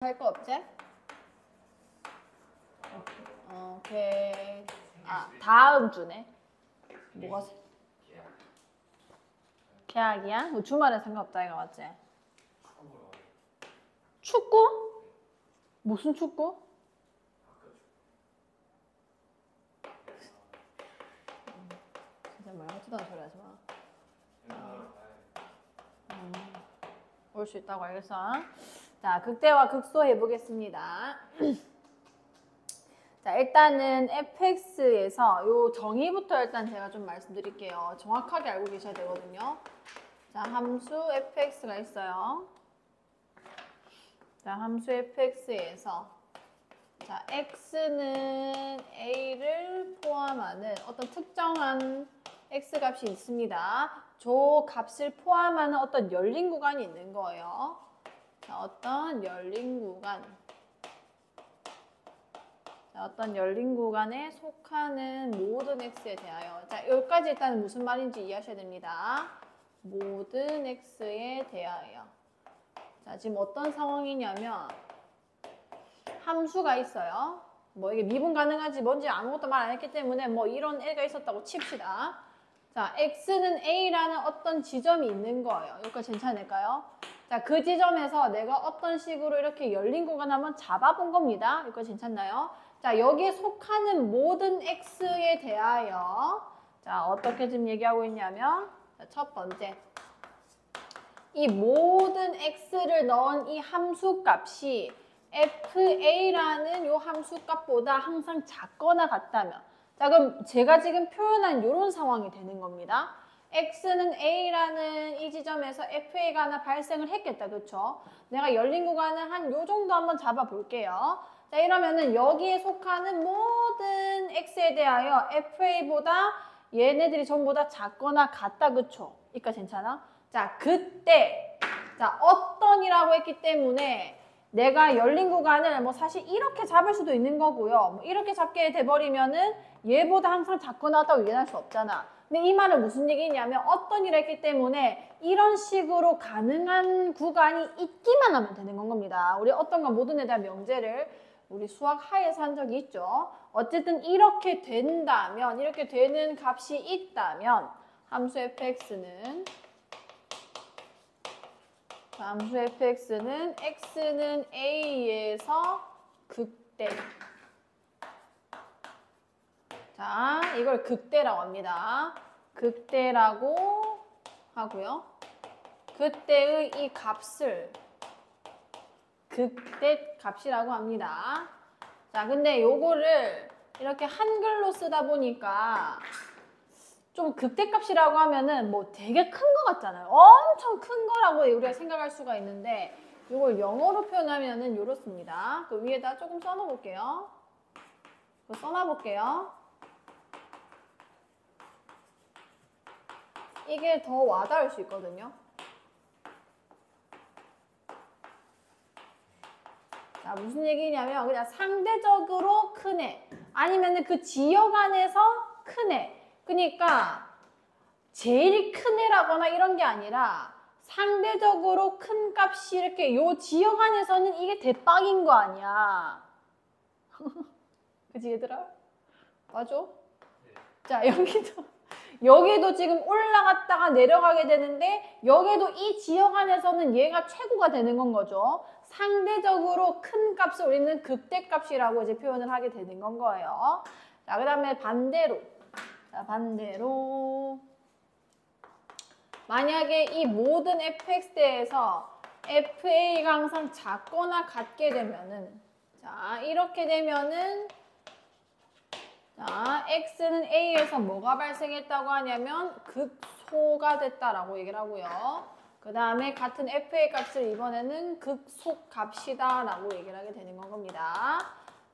할 거 없지? 오케이. 아, 다음 주네. 뭐가 계약이야? 주말에 상관없다 이거 맞지? 축구? 무슨 축구? 진짜 말 같지도 않은 소리 하지 마. 올 수 있다고 알겠어? 자, 극대화 극소 해보겠습니다. 자, 일단은 fx에서 요 정의부터 일단 제가 좀 말씀드릴게요. 정확하게 알고 계셔야 되거든요. 자, 함수 fx가 있어요. 자, 함수 fx에서 자, x는 a를 포함하는 어떤 특정한 x값이 있습니다. 저 값을 포함하는 어떤 열린 구간이 있는 거예요. 자, 어떤 열린 구간. 자, 어떤 열린 구간에 속하는 모든 x에 대하여. 자, 여기까지 일단 무슨 말인지 이해하셔야 됩니다. 모든 x에 대하여. 자, 지금 어떤 상황이냐면 함수가 있어요. 뭐 이게 미분 가능하지 뭔지 아무것도 말 안 했기 때문에 뭐 이런 애가 있었다고 칩시다. 자, x는 a라는 어떤 지점이 있는 거예요. 여기까지 괜찮을까요? 자, 그 지점에서 내가 어떤 식으로 이렇게 열린 구간 한번 잡아본 겁니다. 여기까지 괜찮나요? 자, 여기에 속하는 모든 x에 대하여 자, 어떻게 지금 얘기하고 있냐면 자, 첫 번째 이 모든 x를 넣은 이 함수 값이 fa라는 요 함수 값보다 항상 작거나 같다면 자, 그럼 제가 지금 표현한 이런 상황이 되는 겁니다. x는 a라는 이 지점에서 fa가 하나 발생을 했겠다. 그렇죠? 내가 열린 구간을 한 요 정도 한번 잡아 볼게요. 자, 이러면은 여기에 속하는 모든 x에 대하여 fa보다 얘네들이 전부 다 작거나 같다. 그렇죠? 그러니까 괜찮아? 자, 그때 자, 어떤이라고 했기 때문에 내가 열린 구간을 뭐 사실 이렇게 잡을 수도 있는 거고요. 뭐 이렇게 잡게 돼버리면은 얘보다 항상 작거나 같다고 얘기할 수 없잖아. 근데 이 말은 무슨 얘기냐면 어떤이라 했기 때문에 이런 식으로 가능한 구간이 있기만 하면 되는 건 겁니다. 우리 어떤과 모든에 대한 명제를 우리 수학 하에서 한 적이 있죠. 어쨌든 이렇게 된다면 이렇게 되는 값이 있다면 함수 fx는 함수 fx는 x는 a에서 극대. 자, 이걸 극대라고 합니다. 극대라고 하고요. 그때의 이 값을 극대 값이라고 합니다. 자, 근데 요거를 이렇게 한글로 쓰다 보니까 좀 극대값이라고 하면은 뭐 되게 큰 거 같잖아요. 엄청 큰 거라고 우리가 생각할 수가 있는데 이걸 영어로 표현하면은 이렇습니다. 그 위에다 조금 써놓을게요. 써놔볼게요. 이게 더 와닿을 수 있거든요. 자, 무슨 얘기냐면 그냥 상대적으로 큰 애 아니면은 그 지역 안에서 큰 애. 그러니까 제일 큰 애라거나 이런 게 아니라 상대적으로 큰 값이 이렇게 요 지역 안에서는 이게 대빵인 거 아니야. 그치 얘들아? 맞아? 네. 자, 여기도 지금 올라갔다가 내려가게 되는데 여기도 이 지역 안에서는 얘가 최고가 되는 건 거죠. 상대적으로 큰 값을 우리는 극대값이라고 이제 표현을 하게 되는 건 거예요. 자, 그 다음에 반대로. 자, 반대로. 만약에 이 모든 fx대에서 fa가 항상 작거나 같게 되면은 자, 이렇게 되면은 자, x는 a에서 뭐가 발생했다고 하냐면 극소가 됐다라고 얘기를 하고요. 그 다음에 같은 fa 값을 이번에는 극소값이다 라고 얘기를 하게 되는 건 겁니다.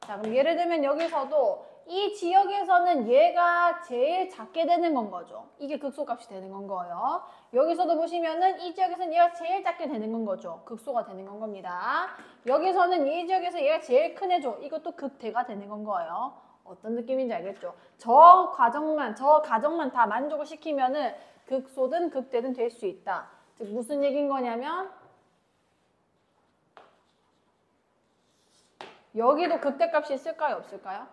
자, 그럼 예를 들면 여기서도 이 지역에서는 얘가 제일 작게 되는 건 거죠. 이게 극소값이 되는 건 거예요. 여기서도 보시면은 이 지역에서는 얘가 제일 작게 되는 건 거죠. 극소가 되는 건 겁니다. 여기서는 이 지역에서 얘가 제일 큰 애죠. 이것도 극대가 되는 건 거예요. 어떤 느낌인지 알겠죠? 저 가정만 다 만족을 시키면은 극소든 극대든 될 수 있다. 즉 무슨 얘기인 거냐면 여기도 극대값이 있을까요? 없을까요?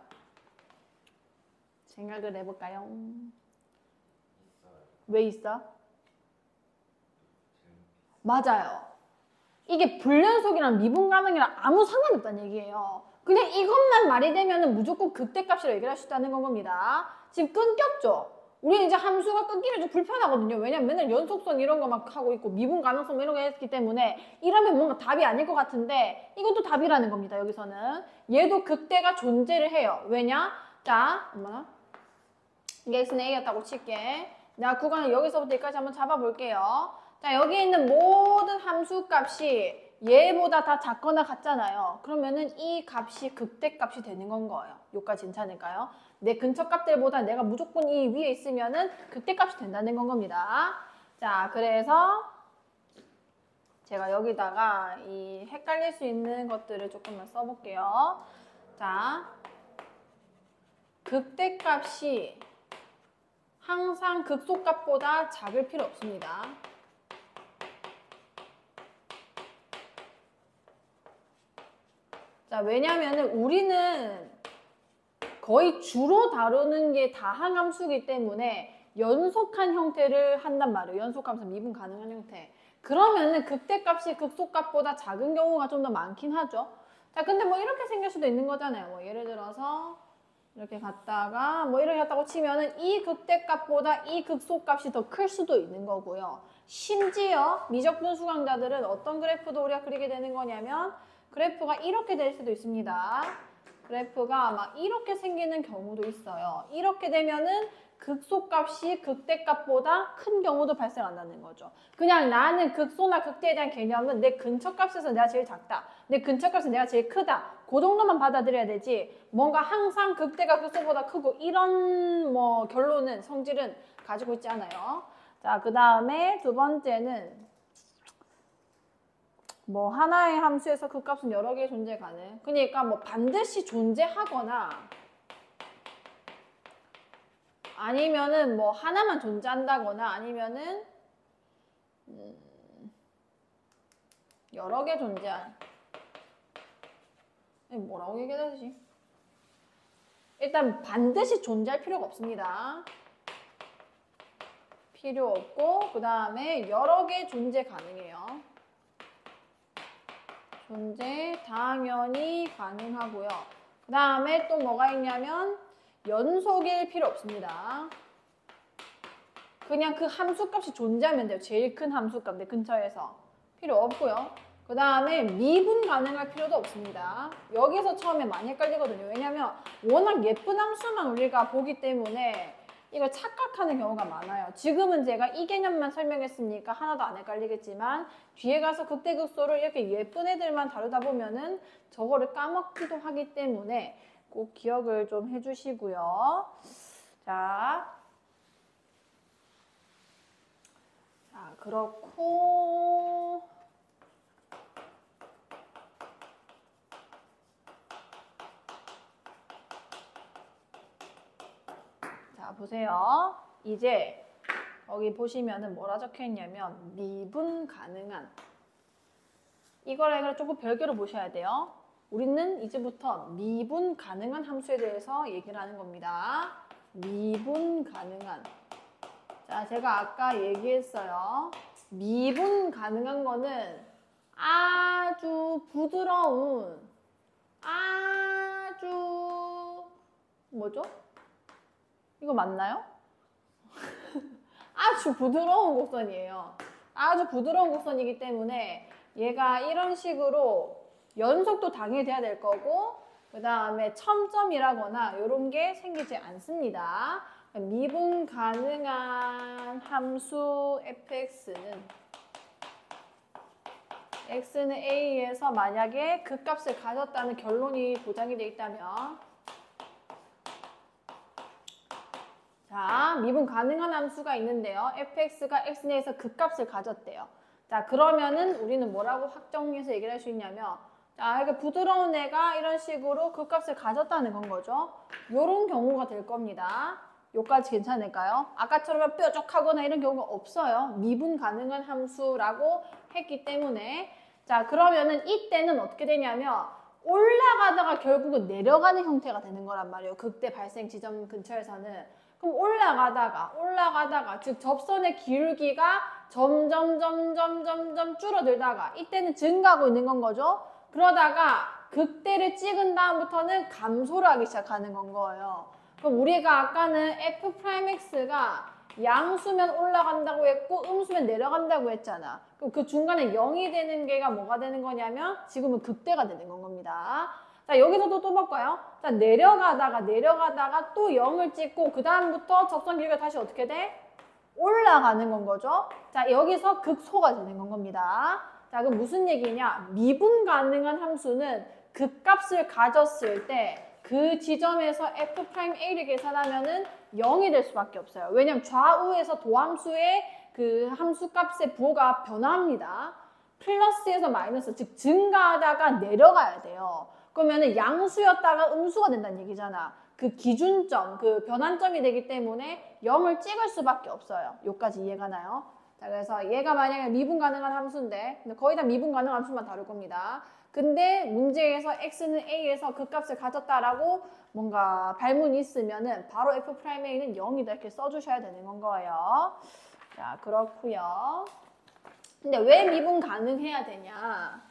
생각을 해볼까요? 왜 있어? 맞아요. 이게 불연속이랑 미분 가능이랑 아무 상관없다는 얘기예요. 그냥 이것만 말이 되면 무조건 극대값이라고 얘기를 할 수 있다는 건 겁니다. 지금 끊겼죠? 우리는 이제 함수가 끊기면 좀 불편하거든요. 왜냐면 맨날 연속성 이런 거 막 하고 있고 미분 가능성 이런 거 했기 때문에 이러면 뭔가 답이 아닐 것 같은데 이것도 답이라는 겁니다. 여기서는. 얘도 극대가 존재를 해요. 왜냐? 자, 엄마 이게 x는 a였다고 칠게. 내가 구간을 여기서부터 여기까지 한번 잡아볼게요. 자, 여기 있는 모든 함수 값이 얘보다 다 작거나 같잖아요. 그러면은 이 값이 극대값이 되는 건 거예요. 여기까지 괜찮을까요? 내 근처 값들보다 내가 무조건 이 위에 있으면은 극대값이 된다는 건 겁니다. 자, 그래서 제가 여기다가 이 헷갈릴 수 있는 것들을 조금만 써볼게요. 자, 극대값이 항상 극소값보다 작을 필요 없습니다. 자, 왜냐면은 우리는 거의 주로 다루는 게 다항함수이기 때문에 연속한 형태를 한단 말이에요. 연속함수 미분 가능한 형태. 그러면은 극대값이 극소값보다 작은 경우가 좀 더 많긴 하죠. 자, 근데 뭐 이렇게 생길 수도 있는 거잖아요. 뭐 예를 들어서 이렇게 갔다가 뭐 이렇게 갔다고 치면은 이 극대값보다 이 극소값이 더 클 수도 있는 거고요. 심지어 미적분 수강자들은 어떤 그래프도 우리가 그리게 되는 거냐면 그래프가 이렇게 될 수도 있습니다. 그래프가 막 이렇게 생기는 경우도 있어요. 이렇게 되면은 극소값이 극대값보다 큰 경우도 발생한다는 거죠. 그냥 나는 극소나 극대에 대한 개념은 내 근처값에서 내가 제일 작다. 내 근처값에서 내가 제일 크다. 그 정도만 받아들여야 되지. 뭔가 항상 극대가 극소보다 크고 이런 뭐 결론은 성질은 가지고 있지 않아요. 자, 그 다음에 두 번째는 뭐 하나의 함수에서 그 값은 여러 개 존재 가능. 그러니까 뭐 반드시 존재하거나 아니면은 뭐 하나만 존재한다거나 아니면은 여러 개 존재한. 뭐라고 얘기해야 되지? 일단 반드시 존재할 필요가 없습니다. 필요 없고 그 다음에 여러 개 존재 가능해요. 존재 당연히 가능하고요. 그 다음에 또 뭐가 있냐면 연속일 필요 없습니다. 그냥 그 함수값이 존재하면 돼요. 제일 큰 함수값 내 근처에서. 필요 없고요. 그 다음에 미분 가능할 필요도 없습니다. 여기서 처음에 많이 헷갈리거든요. 왜냐면 워낙 예쁜 함수만 우리가 보기 때문에 이걸 착각하는 경우가 많아요. 지금은 제가 이 개념만 설명했으니까 하나도 안 헷갈리겠지만 뒤에 가서 극대극소를 이렇게 예쁜 애들만 다루다 보면은 저거를 까먹기도 하기 때문에 꼭 기억을 좀 해주시고요. 자, 그렇고 자, 보세요. 이제 여기 보시면은 뭐라 적혀 있냐면 미분 가능한 이거랑 조금 별개로 보셔야 돼요. 우리는 이제부터 미분 가능한 함수에 대해서 얘기를 하는 겁니다. 미분 가능한. 자, 제가 아까 얘기했어요. 미분 가능한 거는 아주 부드러운, 아주, 뭐죠? 이거 맞나요? 아주 부드러운 곡선이에요. 아주 부드러운 곡선이기 때문에 얘가 이런 식으로 연속도 당연히 돼야 될 거고 그 다음에 첨점이라거나 이런 게 생기지 않습니다. 미분 가능한 함수 fx는 x는 a에서 만약에 그 값을 가졌다는 결론이 보장이 되어 있다면 자, 미분 가능한 함수가 있는데요. fx가 x 내에서 그 값을 가졌대요. 자, 그러면은 우리는 뭐라고 확정해서 얘기를 할 수 있냐면 자, 이렇게 부드러운 애가 이런 식으로 그 값을 가졌다는 건 거죠. 요런 경우가 될 겁니다. 요까지 괜찮을까요? 아까처럼 뾰족하거나 이런 경우가 없어요. 미분 가능한 함수라고 했기 때문에 자, 그러면은 이때는 어떻게 되냐면 올라가다가 결국은 내려가는 형태가 되는 거란 말이에요. 극대 발생 지점 근처에서는. 그럼 올라가다가 즉 접선의 기울기가 점점 줄어들다가 이때는 증가하고 있는 건 거죠. 그러다가 극대를 찍은 다음부터는 감소를 하기 시작하는 건 거예요. 그럼 우리가 아까는 f'x가 양수면 올라간다고 했고 음수면 내려간다고 했잖아. 그럼 그 중간에 0이 되는 게가 뭐가 되는 거냐면 지금은 극대가 되는 건 겁니다. 자, 여기서도 또 볼까요? 자, 내려가다가 또 0을 찍고 그 다음부터 접선 길이가 다시 어떻게 돼? 올라가는 건 거죠. 자, 여기서 극소가 되는 건 겁니다. 자, 그럼 무슨 얘기냐? 미분 가능한 함수는 극값을 가졌을 때 그 지점에서 f'a를 계산하면은 0이 될 수밖에 없어요. 왜냐면 좌우에서 도함수의 그 함수값의 부호가 변합니다. 플러스에서 마이너스, 즉 증가하다가 내려가야 돼요. 그러면은 양수였다가 음수가 된다는 얘기잖아. 그 기준점, 그 변환점이 되기 때문에 0을 찍을 수밖에 없어요. 여기까지 이해가 나요? 자, 그래서 얘가 만약에 미분 가능한 함수인데, 근데 거의 다 미분 가능한 함수만 다룰 겁니다. 근데 문제에서 x는 a에서 그 값을 가졌다라고 뭔가 발문이 있으면은 바로 f'a는 0이다 이렇게 써주셔야 되는 건 거예요. 자, 그렇고요. 근데 왜 미분 가능해야 되냐?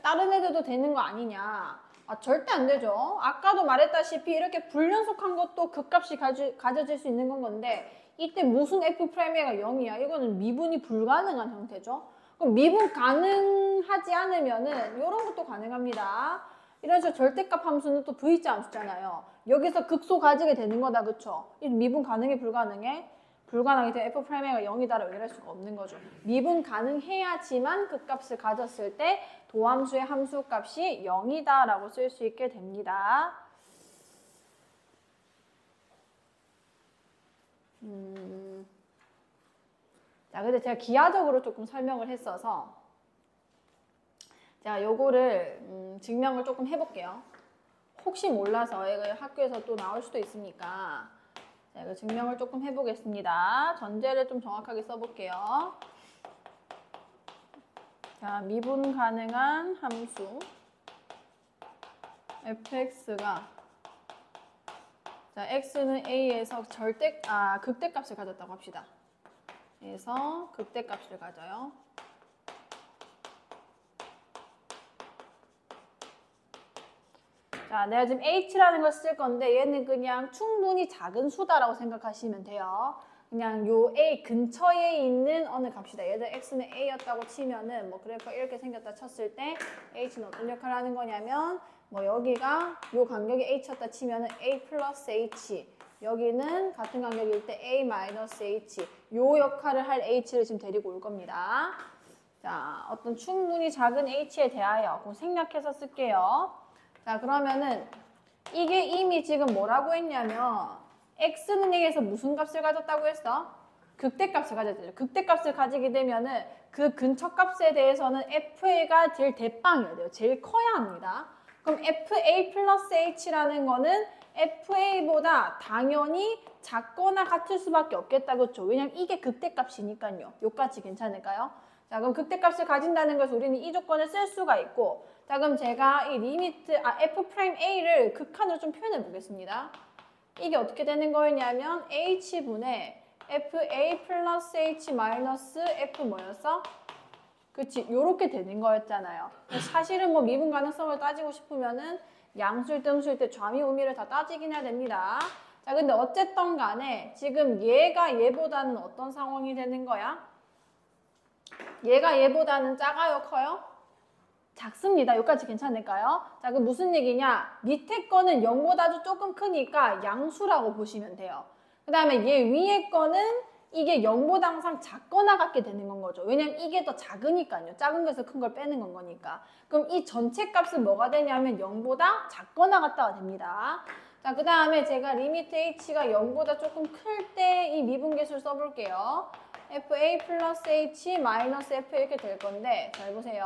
다른 애들도 되는 거 아니냐? 아, 절대 안 되죠. 아까도 말했다시피 이렇게 불연속한 것도 극값이 가져질 수 있는 건 건데 이때 무슨 f'a가 0이야? 이거는 미분이 불가능한 형태죠. 그럼 미분 가능하지 않으면은 이런 것도 가능합니다. 이런 식으로 절대값 함수는 또 V자 함수잖아요. 여기서 극소 가지게 되는 거다, 그쵸? 이 미분 가능해, 불가능해? 불가능하기 때문에 f'a가 0이다라고 얘기할 수가 없는 거죠. 미분 가능해야지만 그 값을 가졌을 때 도함수의 함수값이 0이다라고 쓸 수 있게 됩니다. 자, 근데 제가 기하적으로 조금 설명을 했어서 제가 요거를 증명을 조금 해볼게요. 혹시 몰라서 이거 학교에서 또 나올 수도 있으니까 자, 이거 증명을 조금 해보겠습니다. 전제를 좀 정확하게 써볼게요. 자, 미분 가능한 함수 fx가 자, x는 a에서 극대값을 가졌다고 합시다. 그래서 극대값을 가져요. 자, 내가 지금 h라는 걸 쓸 건데 얘는 그냥 충분히 작은 수다라고 생각하시면 돼요. 그냥 요 a 근처에 있는 어느 값이다. 예를 들어 x는 a였다고 치면은 뭐 그래프가 이렇게 생겼다 쳤을 때 h는 어떤 역할을 하는 거냐면 뭐 여기가 요 간격이 h였다 치면은 a 플러스 h 여기는 같은 간격일 때 a 마이너스 h 요 역할을 할 h를 지금 데리고 올 겁니다. 자, 어떤 충분히 작은 h에 대하여 생략해서 쓸게요. 자, 그러면은 이게 이미 지금 뭐라고 했냐면 x는 a에서 무슨 값을 가졌다고 했어? 극대값을 가졌죠. 극대값을 가지게 되면은 그 근처 값에 대해서는 fa가 제일 대빵이어야 돼요. 제일 커야 합니다. 그럼 fa 플러스 h라는 거는 fa보다 당연히 작거나 같을 수밖에 없겠다. 그렇죠? 왜냐면 이게 극대값이니까요. 요까지 괜찮을까요? 자, 그럼 극대값을 가진다는 것을 우리는 이 조건을 쓸 수가 있고 자, 그럼 제가 이 리미트, f'a를 극한으로 좀 표현해 보겠습니다. 이게 어떻게 되는 거였냐면 h분의 fa 플러스 h 마이너스 f 뭐였어? 그치, 요렇게 되는 거였잖아요. 사실은 뭐 미분 가능성을 따지고 싶으면은 양수일 때 음수일 때 좌미 우미를 다 따지긴 해야 됩니다. 자, 근데 어쨌든 간에 지금 얘가 얘보다는 어떤 상황이 되는 거야? 얘가 얘보다는 작아요, 커요? 작습니다. 여기까지 괜찮을까요? 자, 그럼 무슨 얘기냐? 밑에 거는 0보다도 조금 크니까 양수라고 보시면 돼요. 그 다음에 얘 위에 거는 이게 0보다 항상 작거나 같게 되는 건 거죠. 왜냐면 이게 더 작으니까요. 작은 것에서 큰 걸 빼는 건 거니까. 그럼 이 전체 값은 뭐가 되냐면 0보다 작거나 같다가 됩니다. 자, 그 다음에 제가 리미트 h가 0보다 조금 클 때 이 미분계수를 써볼게요. fa 플러스 h 마이너스 f 이렇게 될 건데 잘 보세요.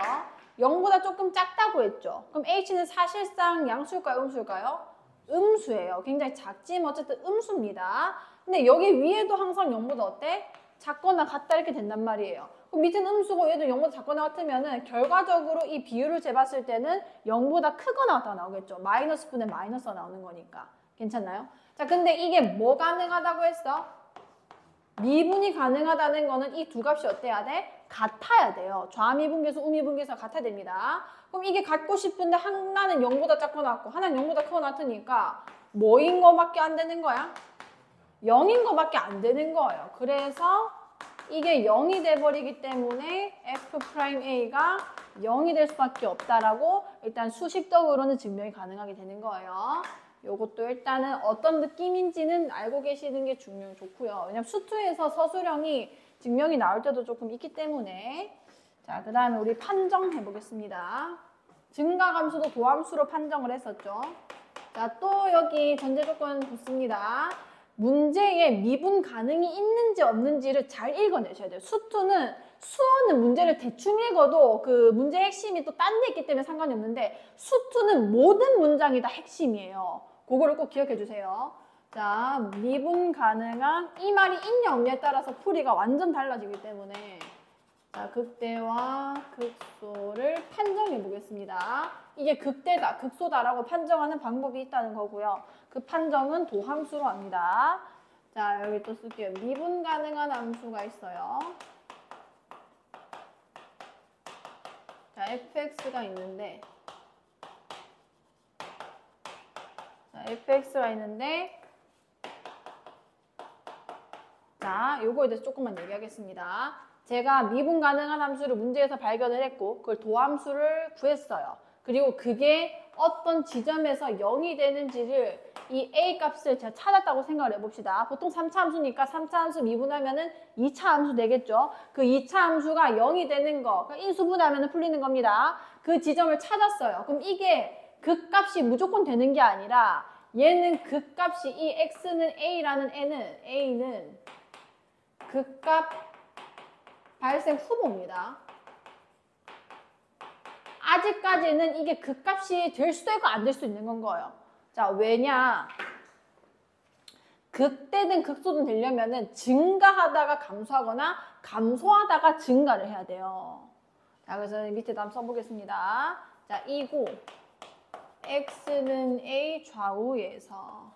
0보다 조금 작다고 했죠. 그럼 h는 사실상 양수일까요? 음수일까요? 음수예요. 굉장히 작지만 어쨌든 음수입니다. 근데 여기 위에도 항상 0보다 어때? 작거나 같다 이렇게 된단 말이에요. 그럼 밑에는 음수고 얘도 0보다 작거나 같으면은 결과적으로 이 비율을 재봤을 때는 0보다 크거나 같다가 나오겠죠. 마이너스 분의 마이너스가 나오는 거니까. 괜찮나요? 자, 근데 이게 뭐 가능하다고 했어? 미분이 가능하다는 거는 이 두 값이 어때야 돼? 같아야 돼요. 좌미분계수, 우미분계수가 같아야 됩니다. 그럼 이게 같고 싶은데 하나는 0보다 작거나 같고 하나는 0보다 크거나 같으니까 뭐인 거밖에 안 되는 거야? 0인 거밖에 안 되는 거예요. 그래서 이게 0이 돼버리기 때문에 F'A가 0이 될 수밖에 없다라고 일단 수식적으로는 증명이 가능하게 되는 거예요. 요것도 일단은 어떤 느낌인지는 알고 계시는 게 좋고요. 왜냐면 수투에서 서술형이 증명이 나올 때도 조금 있기 때문에. 자, 그 다음에 우리 판정해 보겠습니다. 증가함수도 도함수로 판정을 했었죠. 자, 또 여기 전제 조건 붙습니다. 문제에 미분 가능이 있는지 없는지를 잘 읽어내셔야 돼요. 수어는 문제를 대충 읽어도 그 문제의 핵심이 또 딴 데 있기 때문에 상관이 없는데 수투는 모든 문장이 다 핵심이에요. 그거를 꼭 기억해 주세요. 자, 미분 가능한 이 말이 있냐 없냐에 따라서 풀이가 완전 달라지기 때문에 자, 극대와 극소를 판정해 보겠습니다. 이게 극대다, 극소다라고 판정하는 방법이 있다는 거고요. 그 판정은 도함수로 합니다. 자, 여기 또 쓸게요. 미분 가능한 함수가 있어요. 자, fx가 있는데 자, fx가 있는데 자, 요거에 대해서 조금만 얘기하겠습니다. 제가 미분 가능한 함수를 문제에서 발견을 했고 그걸 도함수를 구했어요. 그리고 그게 어떤 지점에서 0이 되는지를 이 a 값을 제가 찾았다고 생각을 해봅시다. 보통 3차 함수니까 3차 함수 미분하면은 2차 함수 되겠죠. 그 2차 함수가 0이 되는 거, 그러니까 인수분해하면 풀리는 겁니다. 그 지점을 찾았어요. 그럼 이게 그 값이 무조건 되는 게 아니라 얘는 그 값이 이 x는 a라는 a는 그 값 발생 후보입니다. 아직까지는 이게 그 값이 될 수도 있고 안 될 수도 있는 건 거예요. 자, 왜냐? 극대든 극소든 되려면은 증가하다가 감소하거나 감소하다가 증가를 해야 돼요. 자, 그래서 밑에도 한번 써보겠습니다. 자, 이고 x는 a 좌우에서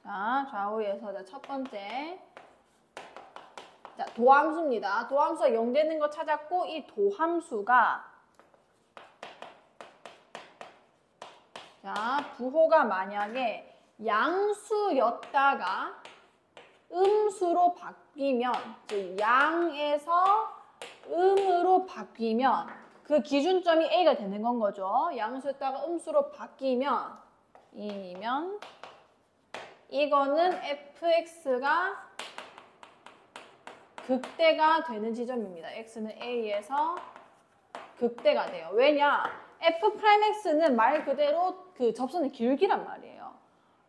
자, 좌우에서 자, 첫 번째 자, 도함수입니다. 도함수가 0 되는 거 찾았고 이 도함수가 자, 부호가 만약에 양수였다가 음수로 바뀌면 즉 양에서 음으로 바뀌면 그 기준점이 a가 되는 건 거죠. 양수였다가 음수로 바뀌면 이거는 fx가 극대가 되는 지점입니다. x는 a에서 극대가 돼요. 왜냐? f'x는 말 그대로 그 접선의 기울기란 말이에요.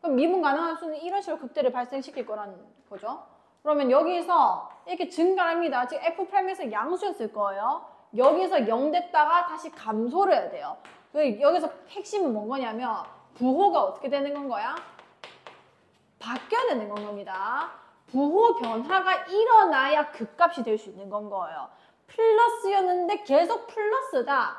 그럼 미분 가능한 수는 이런 식으로 극대를 발생시킬 거라는 거죠. 그러면 여기서 이렇게 증가합니다. 지금 f'x는 양수였을 거예요. 여기서 0 됐다가 다시 감소를 해야 돼요. 여기서 핵심은 뭔 거냐면 부호가 어떻게 되는 건 거야? 바뀌어야 되는 건 겁니다. 부호 변화가 일어나야 극값이 될 수 있는 건 거예요. 플러스였는데 계속 플러스다.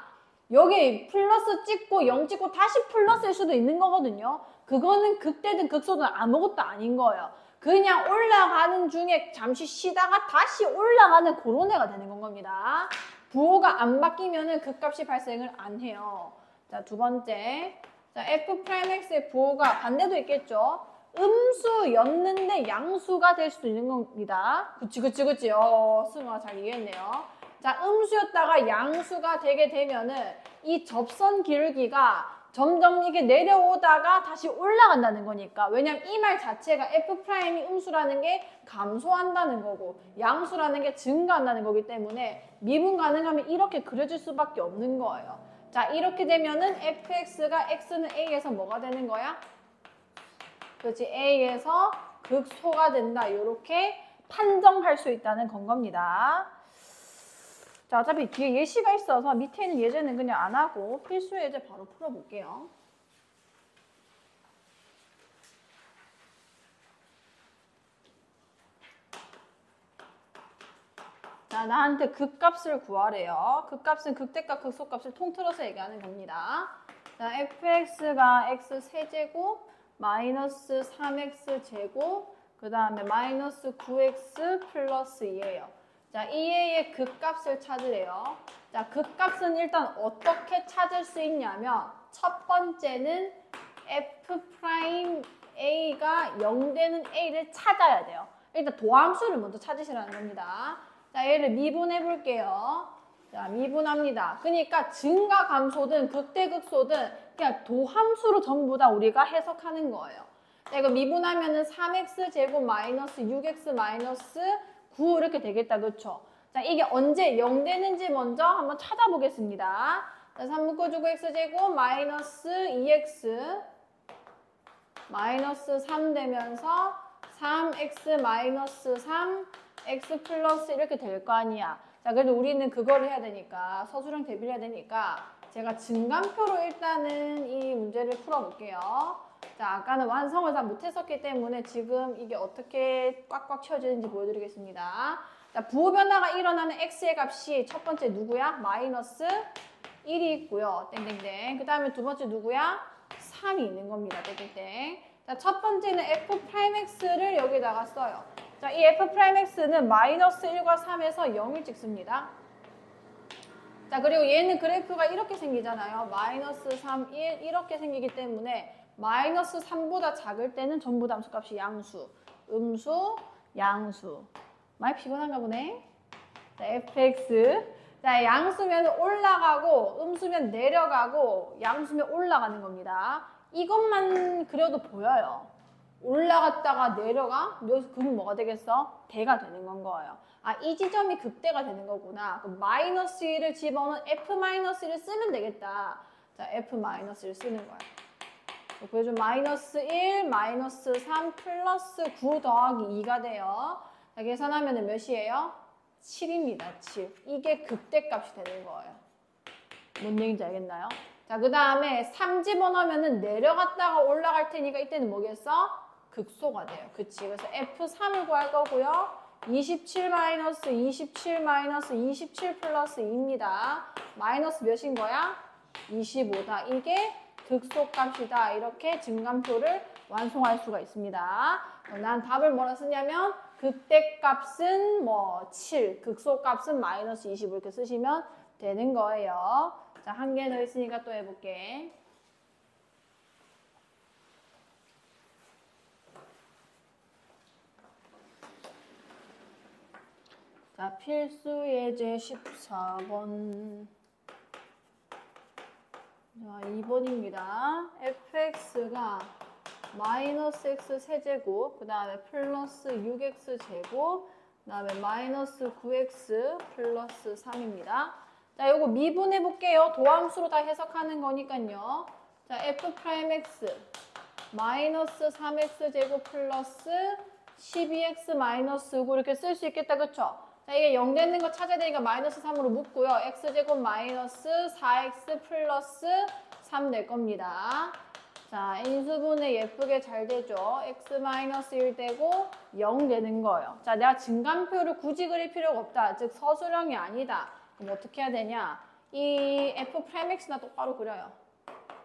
여기 플러스 찍고 0 찍고 다시 플러스일 수도 있는 거거든요. 그거는 극대든 극소든 아무것도 아닌 거예요. 그냥 올라가는 중에 잠시 쉬다가 다시 올라가는 그런 애가 되는 건 겁니다. 부호가 안 바뀌면은 극값이 발생을 안 해요. 자, 두 번째. 자, f'x의 부호가 반대도 있겠죠. 음수였는데 양수가 될 수도 있는 겁니다. 그치. 승우가 잘 이해했네요. 자, 음수였다가 양수가 되게 되면은 이 접선 기울기가 점점 이게 내려오다가 다시 올라간다는 거니까. 왜냐면 이 말 자체가 f'이 음수라는 게 감소한다는 거고 양수라는 게 증가한다는 거기 때문에 미분 가능하면 이렇게 그려질 수밖에 없는 거예요. 자, 이렇게 되면은 fx가 x는 a에서 뭐가 되는 거야? 그렇지, a에서 극소가 된다. 이렇게 판정할 수 있다는 건 겁니다. 자, 어차피 뒤에 예시가 있어서 밑에 있는 예제는 그냥 안 하고 필수 예제 바로 풀어볼게요. 자, 나한테 극값을 구하래요. 극값은 극대값, 극소값을 통틀어서 얘기하는 겁니다. 자, fx가 x 세제곱 마이너스 3x 제곱 그 다음에 마이너스 9x 플러스 2예요. 자, 2a의 극값을 찾으래요. 자, 극값은 일단 어떻게 찾을 수 있냐면 첫 번째는 f'a가 0 되는 a를 찾아야 돼요. 일단 도함수를 먼저 찾으시라는 겁니다. 자, 얘를 미분해 볼게요. 자, 미분합니다. 그러니까 증가 감소든 극대극소든 그냥 도함수로 전부 다 우리가 해석하는 거예요. 자, 이거 미분하면은 3x 제곱 마이너스 6x 마이너스 9 이렇게 되겠다. 그렇죠? 자, 이게 언제 0 되는지 먼저 한번 찾아보겠습니다. 자, 3 묶어주고 x제곱 마이너스 2x 마이너스 3 되면서 3x 마이너스 3 x 플러스 이렇게 될 거 아니야. 자, 그래도 우리는 그거를 해야 되니까 서술형 대비를 해야 되니까 제가 증감표로 일단은 이 문제를 풀어볼게요. 자, 아까는 완성을 다 못했었기 때문에 지금 이게 어떻게 꽉꽉 채워지는지 보여드리겠습니다. 자, 부호 변화가 일어나는 x의 값이 첫 번째 누구야? 마이너스 1이 있고요. 땡땡땡. 그 다음에 두 번째 누구야? 3이 있는 겁니다. 땡땡땡. 자, 첫 번째는 f'x를 여기다가 써요. 자, 이 f'x는 마이너스 1과 3에서 0을 찍습니다. 자, 그리고 얘는 그래프가 이렇게 생기잖아요. 마이너스 3, 1 이렇게 생기기 때문에 마이너스 3보다 작을 때는 전부 다 함수값이 양수, 음수, 양수. 많이 피곤한가 보네. 자, fx. 자, 양수면 올라가고 음수면 내려가고 양수면 올라가는 겁니다. 이것만 그려도 보여요. 올라갔다가 내려가? 여기서 그럼 뭐가 되겠어? 대가 되는 건 거예요. 아, 이 지점이 극대가 되는 거구나. 그럼 마이너스 1을 집어넣은 f-1을 쓰면 되겠다. 자, f-1을 쓰는 거예요. 그래서 마이너스 1, 마이너스 3, 플러스 9 더하기 2가 돼요. 자, 계산하면 몇이에요? 7입니다. 7. 이게 극대값이 되는 거예요. 뭔 얘기인지 알겠나요? 자, 그 다음에 3 집어넣으면 내려갔다가 올라갈 테니까 이때는 뭐겠어? 극소가 돼요. 그치? 그래서 F3을 구할 거고요. 27 마이너스 27 마이너스 27 플러스 2입니다. 마이너스 몇인 거야? 25다. 이게 극소값이다. 이렇게 증감표를 완성할 수가 있습니다. 난 답을 뭐라 쓰냐면 극대값은 뭐 7, 극소값은 마이너스 25 이렇게 쓰시면 되는 거예요. 자, 한 개 더 있으니까 또 해볼게. 자, 필수 예제 14번. 자, 2번입니다. fx가 마이너스 x 세제곱, 그 다음에 플러스 6x 제곱, 그 다음에 마이너스 9x 플러스 3입니다. 자, 요거 미분해 볼게요. 도함수로 다 해석하는 거니까요. 자, f'x 마이너스 3x 제곱 플러스 12x 마이너스 9 이렇게 쓸 수 있겠다. 그쵸? 자, 이게 0 되는 거 찾아야 되니까 마이너스 3으로 묶고요. x제곱 마이너스 4x 플러스 3 될 겁니다. 자, 인수분해 예쁘게 잘 되죠. x 마이너스 1 되고 0 되는 거예요. 자, 내가 증감표를 굳이 그릴 필요가 없다. 즉 서술형이 아니다. 그럼 어떻게 해야 되냐? 이 f'x나 똑바로 그려요.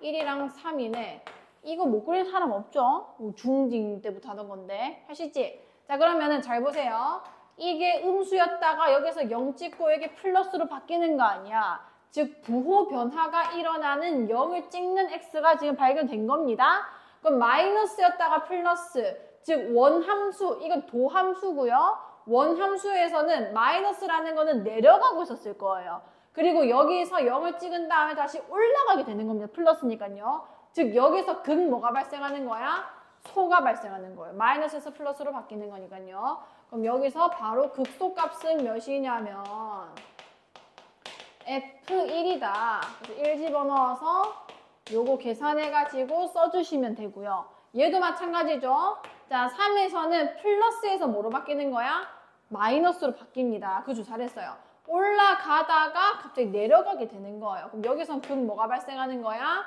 1이랑 3이네. 이거 못 그릴 사람 없죠? 중딩 때부터 하던 건데. 하시지? 자, 그러면은 잘 보세요. 이게 음수였다가 여기서 0 찍고 여기 플러스로 바뀌는 거 아니야. 즉 부호 변화가 일어나는 0을 찍는 x가 지금 발견된 겁니다. 그럼 마이너스였다가 플러스, 즉 원함수, 이건 도함수고요. 원함수에서는 마이너스라는 거는 내려가고 있었을 거예요. 그리고 여기서 0을 찍은 다음에 다시 올라가게 되는 겁니다. 플러스니까요. 즉 여기서 극 뭐가 발생하는 거야? 소가 발생하는 거예요. 마이너스에서 플러스로 바뀌는 거니까요. 그럼 여기서 바로 극소값은 몇이냐면 F1이다. 그래서 1 집어넣어서 요거 계산해가지고 써주시면 되고요. 얘도 마찬가지죠. 자, 3에서는 플러스에서 뭐로 바뀌는 거야? 마이너스로 바뀝니다. 그죠? 잘했어요. 올라가다가 갑자기 내려가게 되는 거예요. 그럼 여기선 극 뭐가 발생하는 거야?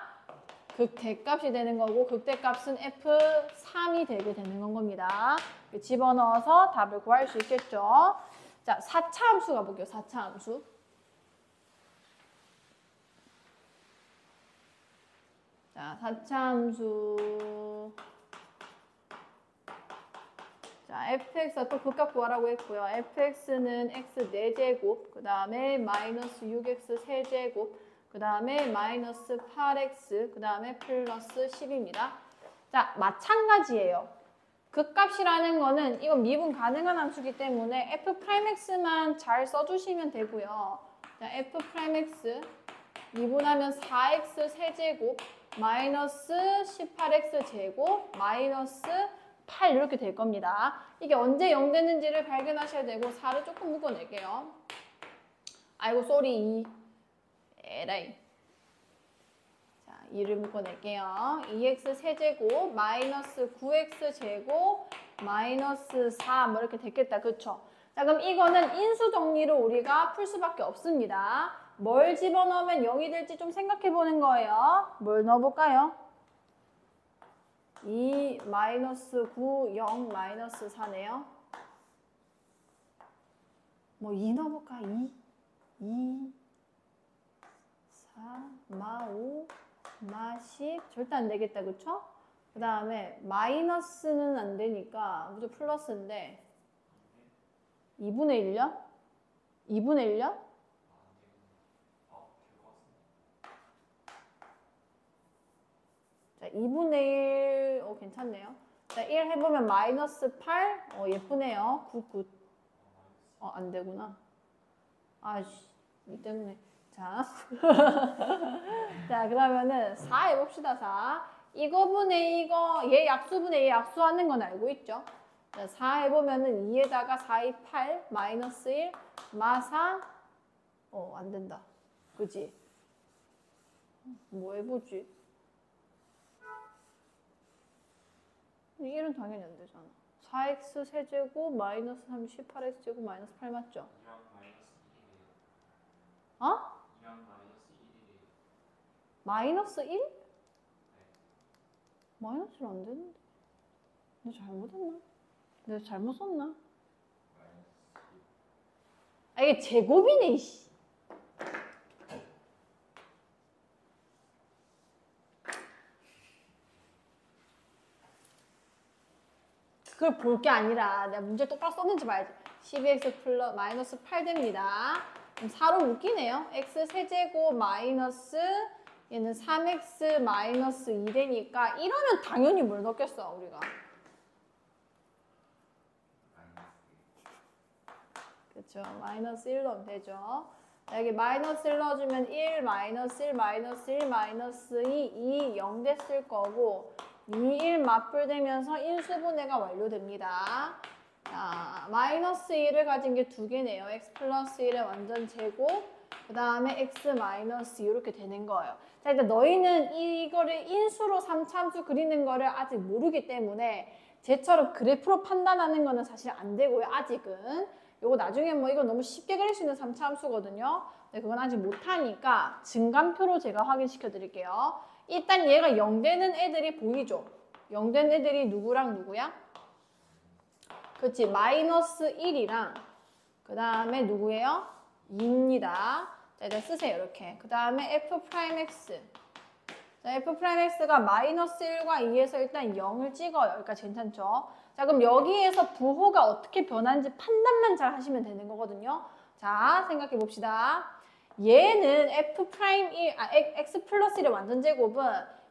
극대값이 되는 거고 극대값은 F3이 되게 되는 겁니다. 집어넣어서 답을 구할 수 있겠죠. 자, 4차 함수 가볼게요. 4차 함수. 자, 4차 함수. 자, fx가 또 극값 구하라고 했고요. fx는 x 4제곱, 그 다음에 마이너스 6x 3제곱, 그 다음에 마이너스 8x, 그 다음에 플러스 10입니다. 자, 마찬가지예요. 극값이라는 거는 이건 미분 가능한 함수이기 때문에 f'x만 잘 써주시면 되고요. 자, f'x 미분하면 4x 세제곱 마이너스 18x 제곱 마이너스 8 이렇게 될 겁니다. 이게 언제 0 되는지를 발견하셔야 되고 4를 조금 묶어낼게요. 아이고 쏘리 2 에라이. 자, 2를 묶어낼게요. 2x 세제곱 마이너스 9x 제곱 마이너스 4 뭐 이렇게 됐겠다. 그쵸? 자, 그럼 이거는 인수 정리로 우리가 풀 수밖에 없습니다. 뭘 집어넣으면 0이 될지 좀 생각해 보는 거예요. 뭘 넣어볼까요? 2 마이너스 9 0 마이너스 4네요. 뭐 2 넣어볼까? 2 4 마 5 마 10 절대 안 되겠다. 그쵸? 그 다음에 마이너스는 안 되니까 무조건 플러스인데 2분의 1요? 2분의 1요? 자, 2분의 1, 괜찮네요. 자, 1 해보면 마이너스 8, 예쁘네요. 9. 안 되구나. 아씨, 이 때문에. 자. 자, 그러면은 4 해봅시다, 4. 이거분의 이거, 얘 약수분의 얘 약수하는 건 알고 있죠? 자, 4 해보면은 2에다가 4, 2, 8, 마이너스 1, 마 4. 안 된다. 그지? 뭐 해보지? 1은 당연히 안 되잖아. 4x 세제곱 마이너스 3, 18x 제곱 마이너스 8 맞죠? 2랑 마이너스 1이에요. 어? 2랑 마이너스 1이에요. 마이너스 1? 마이너스 1 안 되는데. 내가 잘못했나? 내가 잘못 썼나? 아, 이게 제곱이네, 이씨. 그걸 볼 게 아니라 내가 문제 똑바로 썼는지 봐야지. 12x 플러스 마이너스 8 됩니다. 그럼 4로 묶이네요. x 세제곱 마이너스 얘는 3x 마이너스 2 되니까 이러면 당연히 뭘 넣겠어 우리가. 그렇죠. 마이너스 1 넣으면 되죠. 여기 마이너스 1 넣어주면 1 마이너스 1 마이너스 1 마이너스 2 0 됐을 거고 2, 1 맞불되면서 인수분해가 완료됩니다. 자, 마이너스 2를 가진 게 두 개네요. x 플러스 1의 완전 제곱, 그 다음에 x 마이너스 2 이렇게 되는 거예요. 자, 일단 너희는 이거를 인수로 3차함수 그리는 거를 아직 모르기 때문에 쟤처럼 그래프로 판단하는 거는 사실 안 되고요. 아직은. 요거 나중에 뭐 이거 너무 쉽게 그릴 수 있는 3차함수거든요. 근데 그건 아직 못하니까 증감표로 제가 확인시켜 드릴게요. 일단 얘가 0 되는 애들이 보이죠? 0 되는 애들이 누구랑 누구야? 그치, 마이너스 1이랑 그 다음에 누구예요? 2입니다. 자, 일단 쓰세요, 이렇게. 그 다음에 f'x. 자, f'x가 마이너스 1과 2에서 일단 0을 찍어요. 그러니까 괜찮죠? 자, 그럼 여기에서 부호가 어떻게 변하는지 판단만 잘 하시면 되는 거거든요. 자, 생각해 봅시다. 얘는 x 플러스 1의 완전 제곱은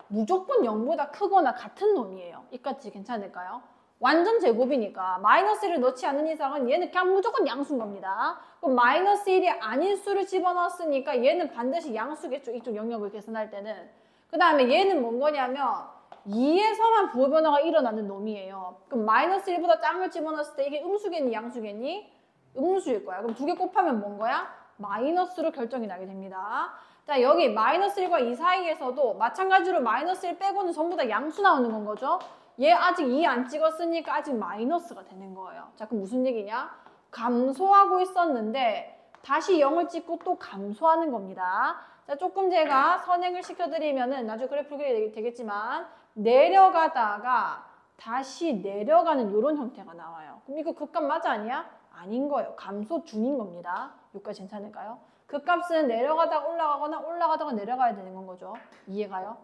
무조건 0보다 크거나 같은 놈이에요. 이까지 괜찮을까요? 완전 제곱이니까 마이너스 1을 넣지 않는 이상은 얘는 그냥 무조건 양수인 겁니다. 그럼 마이너스 1이 아닌 수를 집어넣었으니까 얘는 반드시 양수겠죠. 이쪽 영역을 계산할 때는. 그 다음에 얘는 뭔 거냐면 2에서만 부호 변화가 일어나는 놈이에요. 그럼 마이너스 1보다 작은 걸 집어넣었을 때 이게 음수겠니 양수겠니? 음수일 거야. 그럼 두 개 곱하면 뭔 거야? 마이너스로 결정이 나게 됩니다. 자, 여기 마이너스 1과 2 사이에서도 마찬가지로 마이너스 1 빼고는 전부 다 양수 나오는 건 거죠. 얘 아직 2 안 찍었으니까 아직 마이너스가 되는 거예요. 자, 그럼 무슨 얘기냐? 감소하고 있었는데 다시 0을 찍고 또 감소하는 겁니다. 자, 조금 제가 선행을 시켜드리면은 나중에 그래프 그리게 되겠지만 내려가다가 다시 내려가는 이런 형태가 나와요. 그럼 이거 극값 맞아 아니야? 아닌 거예요. 감소 중인 겁니다. 여기까지 괜찮을까요? 그 값은 내려가다가 올라가거나 올라가다가 내려가야 되는 건 거죠. 이해가요?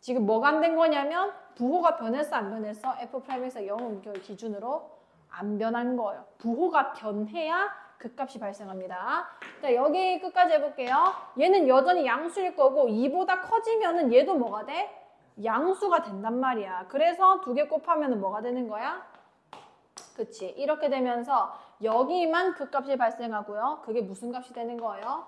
지금 뭐가 안 된 거냐면 부호가 변했어 안 변했어? F'X가 0을 기준으로 안 변한 거예요. 부호가 변해야 그 값이 발생합니다. 자, 여기 끝까지 해볼게요. 얘는 여전히 양수일 거고 2보다 커지면은 얘도 뭐가 돼? 양수가 된단 말이야. 그래서 두 개 곱하면 뭐가 되는 거야? 그치. 이렇게 되면서 여기만 극값이 발생하고요. 그게 무슨 값이 되는 거예요?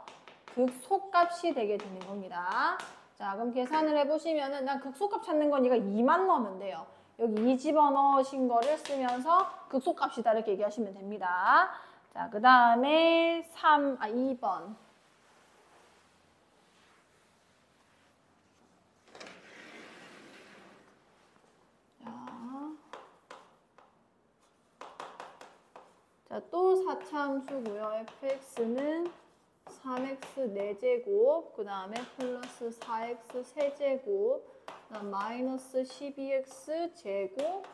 극소값이 되게 되는 겁니다. 자, 그럼 계산을 해보시면은 난 극소값 찾는 거니까 2만 넣으면 돼요. 여기 2 집어넣으신 거를 쓰면서 극소값이다 이렇게 얘기하시면 됩니다. 자, 그 다음에 2번. 자, 또 4차 함수고요. fx는 3x 4제곱, 그 다음에 플러스 4x 세제곱, 그다음 마이너스 12x 제곱,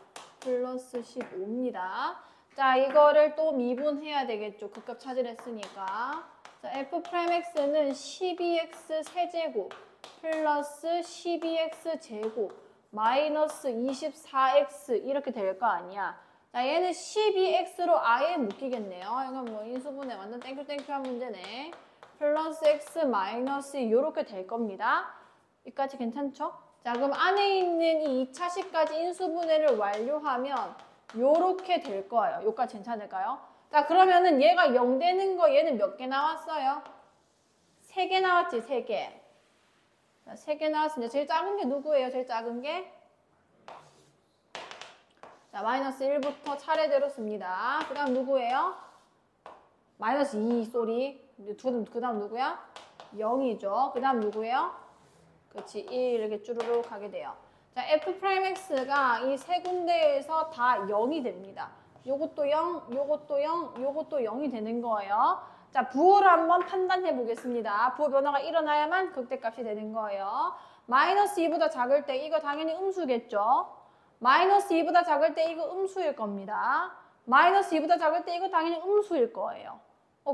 플러스 15입니다. 자, 이거를 또 미분해야 되겠죠. 그 값 찾으려 했으니까. 자, f'x는 12x 세제곱, 플러스 12x 제곱, 마이너스 24x 이렇게 될 거 아니야. 자, 얘는 12x로 아예 묶이겠네요. 이건 뭐 인수분해 완전 땡큐땡큐한 문제네. 플러스 x 마이너스 이렇게 될 겁니다. 여기까지 괜찮죠? 자, 그럼 안에 있는 이 2차식까지 인수분해를 완료하면 요렇게 될 거예요. 여기까지 괜찮을까요? 자, 그러면은 얘가 0 되는 거 얘는 몇 개 나왔어요? 3개 나왔지, 3개. 자, 3개 나왔습니다. 제일 작은 게 누구예요? 제일 작은 게? 자, 마이너스 1부터 차례대로 씁니다. 그 다음 누구예요? 마이너스 2, 쏘리. 그 다음 누구야? 0이죠. 그 다음 누구예요? 그렇지, 1 이렇게 쭈루룩 가게 돼요. 자, f'x가 이 세 군데에서 다 0이 됩니다. 요것도 0, 요것도 0, 요것도 0이 되는 거예요. 자, 부호를 한번 판단해 보겠습니다. 부호 변화가 일어나야만 극대값이 되는 거예요. 마이너스 2보다 작을 때 이거 당연히 음수겠죠. 마이너스 2보다 작을 때 이거 음수일 겁니다. 마이너스 2보다 작을 때 이거 당연히 음수일 거예요.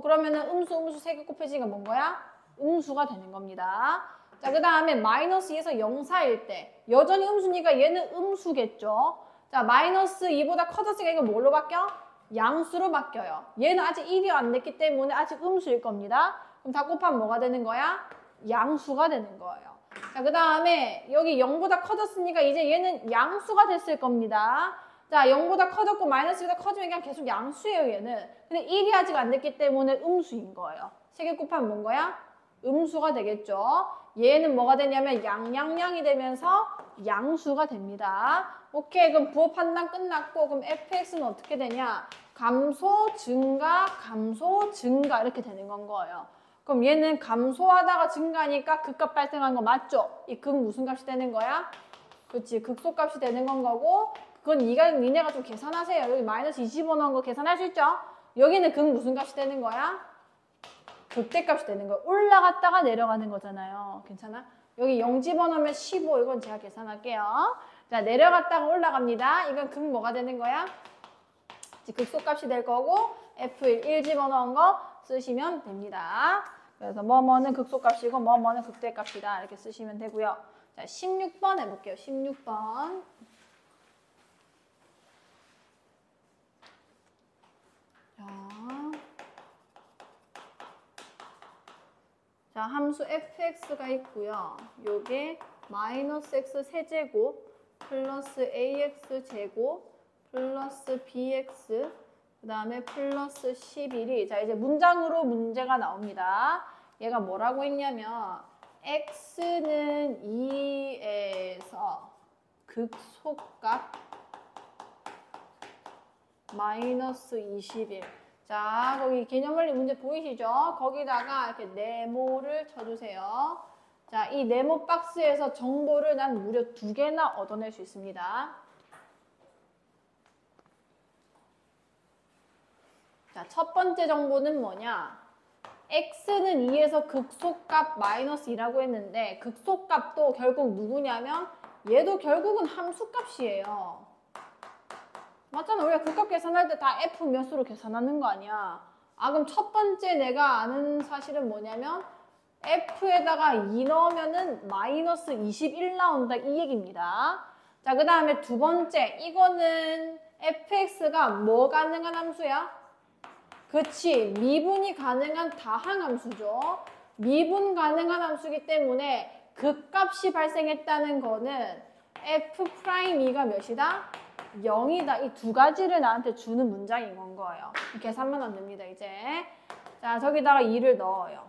그러면은 음수 3개 곱해지니까 뭔 거야? 음수가 되는 겁니다. 자, 그 다음에 마이너스 2에서 0 사이일 때 여전히 음수니까 얘는 음수겠죠. 자, 마이너스 2보다 커졌으니까 이거 뭘로 바뀌어? 양수로 바뀌어요. 얘는 아직 1이 안 됐기 때문에 아직 음수일 겁니다. 그럼 다 곱하면 뭐가 되는 거야? 양수가 되는 거예요. 자, 그 다음에 여기 0보다 커졌으니까 이제 얘는 양수가 됐을 겁니다. 자, 0보다 커졌고 마이너스 2보다 커지면 그냥 계속 양수예요, 얘는. 근데 1이 아직 안 됐기 때문에 음수인 거예요. 3개 곱하면 뭔 거야? 음수가 되겠죠. 얘는 뭐가 되냐면 양양양이 되면서 양수가 됩니다. 오케이, 그럼 부호 판단 끝났고 그럼 fx는 어떻게 되냐? 감소, 증가, 감소, 증가 이렇게 되는 건 거예요. 그럼 얘는 감소하다가 증가하니까 극값 발생한 거 맞죠? 이 극 무슨 값이 되는 거야? 그치, 극소값이 되는 건 거고 그건 니네가 좀 계산하세요. 여기 마이너스 25 넣은 거 계산할 수 있죠? 여기는 극 무슨 값이 되는 거야? 극대값이 되는 거야. 올라갔다가 내려가는 거잖아요. 괜찮아? 여기 0 집어넣으면 15 이건 제가 계산할게요. 자, 내려갔다가 올라갑니다. 이건 극 뭐가 되는 거야? 극소값이 될 거고 F1 1 집어넣은 거 쓰시면 됩니다. 그래서 뭐뭐는 극소값이고 뭐뭐는 극대값이다 이렇게 쓰시면 되고요. 자, 16번 해볼게요. 16번. 자, 함수 fx가 있고요. 요게 마이너스 x 세제곱 플러스 ax 제곱 플러스 bx 그 다음에 플러스 11이 자, 이제 문장으로 문제가 나옵니다. 얘가 뭐라고 했냐면 x는 2에서 극소값 마이너스 21. 자, 거기 개념원리 문제 보이시죠? 거기다가 이렇게 네모를 쳐주세요. 자, 이 네모 박스에서 정보를 난 무려 2개나 얻어낼 수 있습니다. 자, 첫 번째 정보는 뭐냐? x는 2에서 극소값 마이너스 2라고 했는데 극소값도 결국 누구냐면 얘도 결국은 함수값이에요. 맞잖아. 우리가 극값 계산할 때 다 F 몇으로 계산하는 거 아니야. 아, 그럼 첫 번째 내가 아는 사실은 뭐냐면 F에다가 2 넣으면은 마이너스 21 나온다 이 얘기입니다. 자, 그 다음에 두 번째 이거는 fx가 뭐 가능한 함수야? 그치, 미분이 가능한 다항함수죠. 미분 가능한 함수이기 때문에 극값이 발생했다는 거는 f'2가 몇이다? 0이다. 이 두 가지를 나한테 주는 문장인 건 거예요. 계산만 하면 됩니다, 이제. 자, 저기다가 2를 넣어요.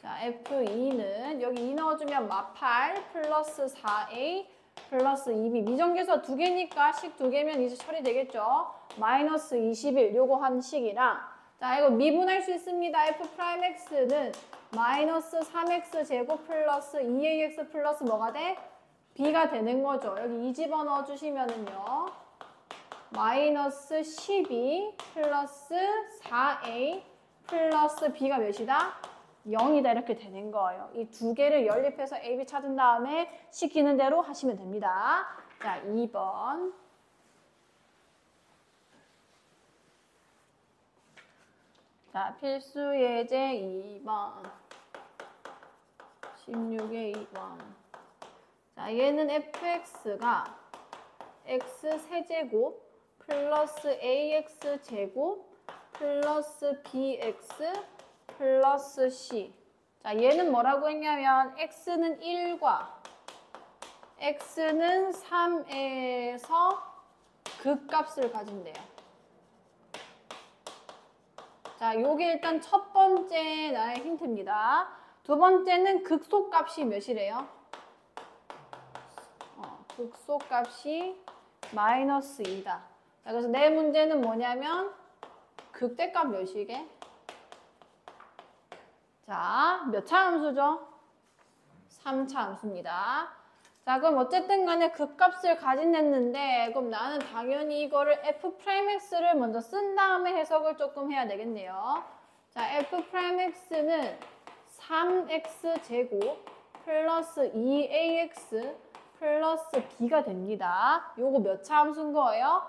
자, F2는 여기 2 넣어주면 마8 플러스 4A 플러스 2B. 미정계수 두 개니까 식 두 개면 이제 처리되겠죠. 마이너스 21 요거 한 식이랑 자, 이거 미분할 수 있습니다. F'X는 마이너스 3X 제곱 플러스 2AX 플러스 뭐가 돼? B가 되는 거죠. 여기 2 집어넣어 주시면은요. 마이너스 12 플러스 4A 플러스 B가 몇이다? 0이다 이렇게 되는 거예요. 이 두 개를 연립해서 A, B 찾은 다음에 시키는 대로 하시면 됩니다. 자, 2번. 자, 필수 예제 2번. 16의 2번. 자, 얘는 fx가 x 세제곱 플러스 ax 제곱 플러스 bx 플러스 c. 자, 얘는 뭐라고 했냐면 x는 1과 x는 3에서 극값을 가진대요. 자, 요게 일단 첫 번째 나의 힌트입니다. 두 번째는 극소값이 몇이래요? 극소값이 마이너스 2다. 자, 그래서 내 문제는 뭐냐면 극대값 몇이게? 자, 몇 차 함수죠? 3차 함수입니다. 자, 그럼 어쨌든 간에 극값을 가진했는데 그럼 나는 당연히 이거를 f'x를 먼저 쓴 다음에 해석을 조금 해야 되겠네요. 자, f'x는 3x 제곱 플러스 2ax 플러스 b가 됩니다. 요거 몇 차 함수인 거예요?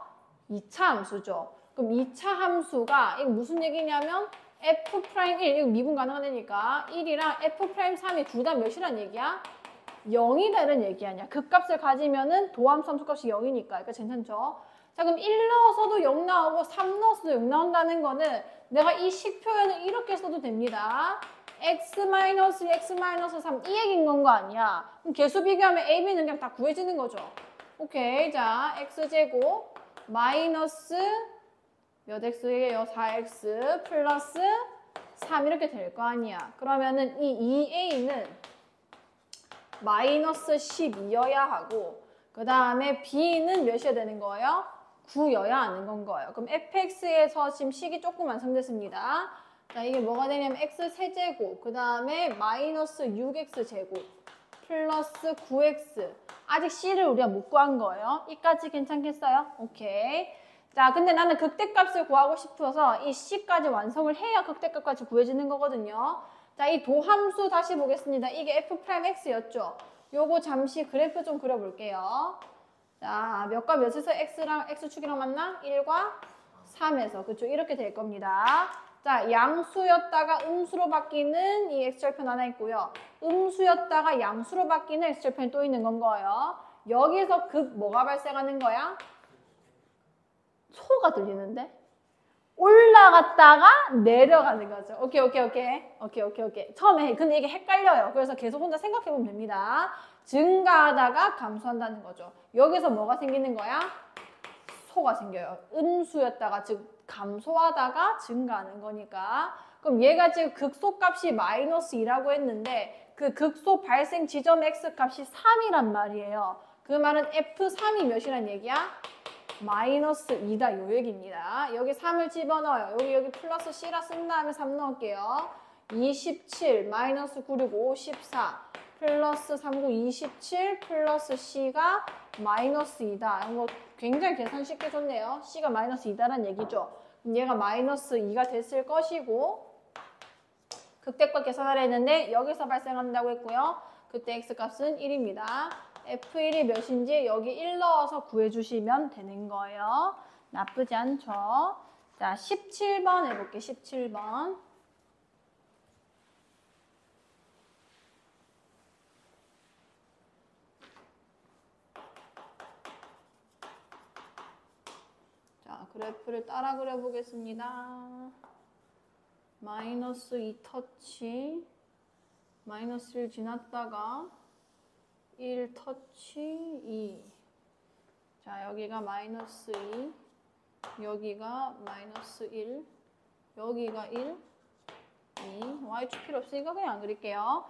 2차 함수죠. 그럼 2차 함수가 이거 무슨 얘기냐면 f'1 이거 미분 가능하다니까 1이랑 f'3이 둘 다 몇이란 얘기야? 0이다 이런 얘기 아니야. 극값을 가지면은 도함수 함수값이 0이니까. 그러니까 괜찮죠? 자, 그럼 1 넣어서도 0 나오고 3 넣어서도 0 나온다는 거는 내가 이 식 표현을 이렇게 써도 됩니다. x-3 이 얘기인 건 거 아니야. 그럼 개수 비교하면 a, b는 그냥 다 구해지는 거죠. 오케이. 자, x제곱 마이너스 몇 x예요? 4x 플러스 3 이렇게 될 거 아니야. 그러면은 이 2a는 마이너스 12여야 하고 그 다음에 b는 몇이어야 되는 거예요? 9여야 하는 건 거예요. 그럼 fx에서 지금 식이 조금 완성됐습니다. 자, 이게 뭐가 되냐면 x 세제곱 그 다음에 마이너스 6x 제곱 플러스 9x 아직 c를 우리가 못 구한 거예요. 이까지 괜찮겠어요? 오케이. 자, 근데 나는 극대값을 구하고 싶어서 이 c까지 완성을 해야 극대값까지 구해지는 거거든요. 자, 이 도함수 다시 보겠습니다. 이게 f'x였죠. 요거 잠시 그래프 좀 그려볼게요. 자, 몇과 몇에서 x랑 x축이랑 만나? 1과 3에서. 그쵸? 이렇게 될 겁니다. 자, 양수였다가 음수로 바뀌는 이 x절편 하나 있고요. 음수였다가 양수로 바뀌는 x절편이 또 있는 건 거예요. 여기서 뭐가 발생하는 거야? 소가 들리는데? 올라갔다가 내려가는 거죠. 오케이. 처음에 근데 이게 헷갈려요. 그래서 계속 혼자 생각해보면 됩니다. 증가하다가 감소한다는 거죠. 여기서 뭐가 생기는 거야? 소가 생겨요. 음수였다가 즉 감소하다가 증가하는 거니까. 그럼 얘가 지금 극소값이 마이너스 2라고 했는데 그 극소 발생 지점 x값이 3이란 말이에요. 그 말은 f3이 몇이란 얘기야? 마이너스 2다 요 얘기입니다. 여기 3을 집어넣어요. 여기 플러스 c라 쓴 다음에 3 넣을게요. 27 마이너스 9, 6, 5, 14 플러스 3, 9, 27 플러스 c가 마이너스 2다. 이거 굉장히 계산 쉽게 줬네요. c가 마이너스 2다라는 얘기죠. 그럼 얘가 마이너스 2가 됐을 것이고 극대값 계산하려 했는데 여기서 발생한다고 했고요. 그때 x값은 1입니다. F1이 몇인지 여기 1 넣어서 구해주시면 되는 거예요. 나쁘지 않죠? 자, 17번 해볼게, 17번. 자, 그래프를 따라 그려보겠습니다. 마이너스 2터치, 마이너스 1 지났다가 1 터치 2. 자, 여기가 마이너스 2, 여기가 마이너스 1, 여기가 1, 2. y축 필요 없으니까 그냥 안 그릴게요.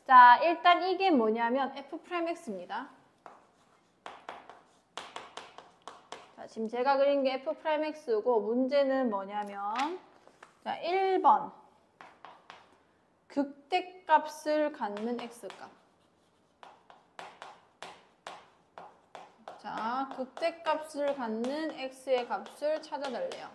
자, 일단 이게 뭐냐면 F'X입니다. 자, 지금 제가 그린 게 F'X고 문제는 뭐냐면 자, 1번 극대값을 갖는 X값. 자, 극대값을 갖는 X의 값을 찾아달래요.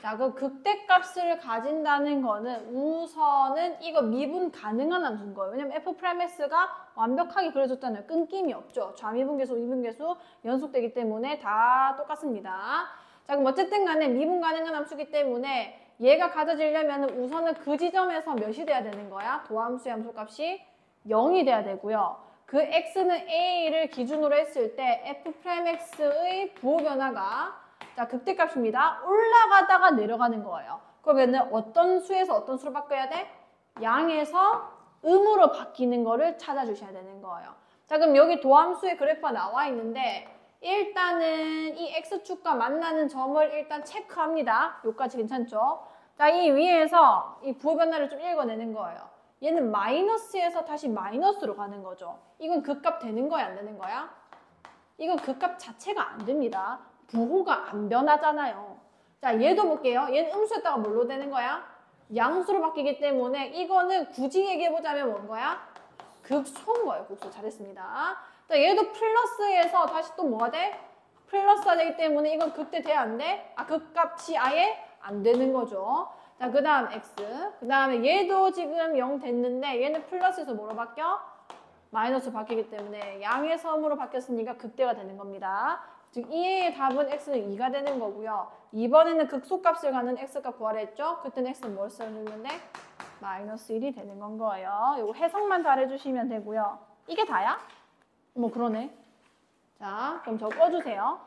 자, 그 극대값을 가진다는 거는 우선은 이거 미분 가능한 함수인 거예요. 왜냐면 F'X가 완벽하게 그려졌잖아요. 끊김이 없죠. 좌미분계수, 우미분계수 연속되기 때문에 다 똑같습니다. 자, 그럼 어쨌든 간에 미분 가능한 함수이기 때문에 얘가 가져지려면 우선은 그 지점에서 몇이 돼야 되는 거야? 도함수의 함수값이 0이 돼야 되고요. 그 x는 a를 기준으로 했을 때 F'X의 부호 변화가 자, 극대값입니다. 올라가다가 내려가는 거예요. 그러면은 어떤 수에서 어떤 수로 바꿔야 돼? 양에서 음으로 바뀌는 거를 찾아주셔야 되는 거예요. 자, 그럼 여기 도함수의 그래프가 나와 있는데 일단은 이 x축과 만나는 점을 일단 체크합니다. 여기까지 괜찮죠? 자, 이 위에서 이 부호 변화를 좀 읽어내는 거예요. 얘는 마이너스에서 다시 마이너스로 가는 거죠. 이건 극값 되는 거야, 안 되는 거야? 이건 극값 자체가 안 됩니다. 부호가 안 변하잖아요. 자, 얘도 볼게요. 얘는 음수였다가 뭘로 되는 거야? 양수로 바뀌기 때문에 이거는 굳이 얘기해보자면 뭔 거야? 극소인 거예요. 극소. 잘했습니다. 자, 얘도 플러스에서 다시 또 뭐가 돼? 플러스가 되기 때문에 이건 극대 돼? 안 돼? 아, 극값이 아예 안 되는 거죠. 자, 그 다음 x. 그 다음에 얘도 지금 0 됐는데 얘는 플러스에서 뭐로 바뀌어? 마이너스로 바뀌기 때문에 양의 섬으로 바뀌었으니까 극대가 되는 겁니다. 즉, 이의 답은 x는 2가 되는 거고요. 이번에는 극소값을 가는 x값 구하라 했죠? 그때는 x는 뭘 써주면 돼? 마이너스 1이 되는 건 거예요. 요거 해석만 잘해주시면 되고요. 이게 다야? 뭐 그러네. 자, 그럼 저거 꺼주세요.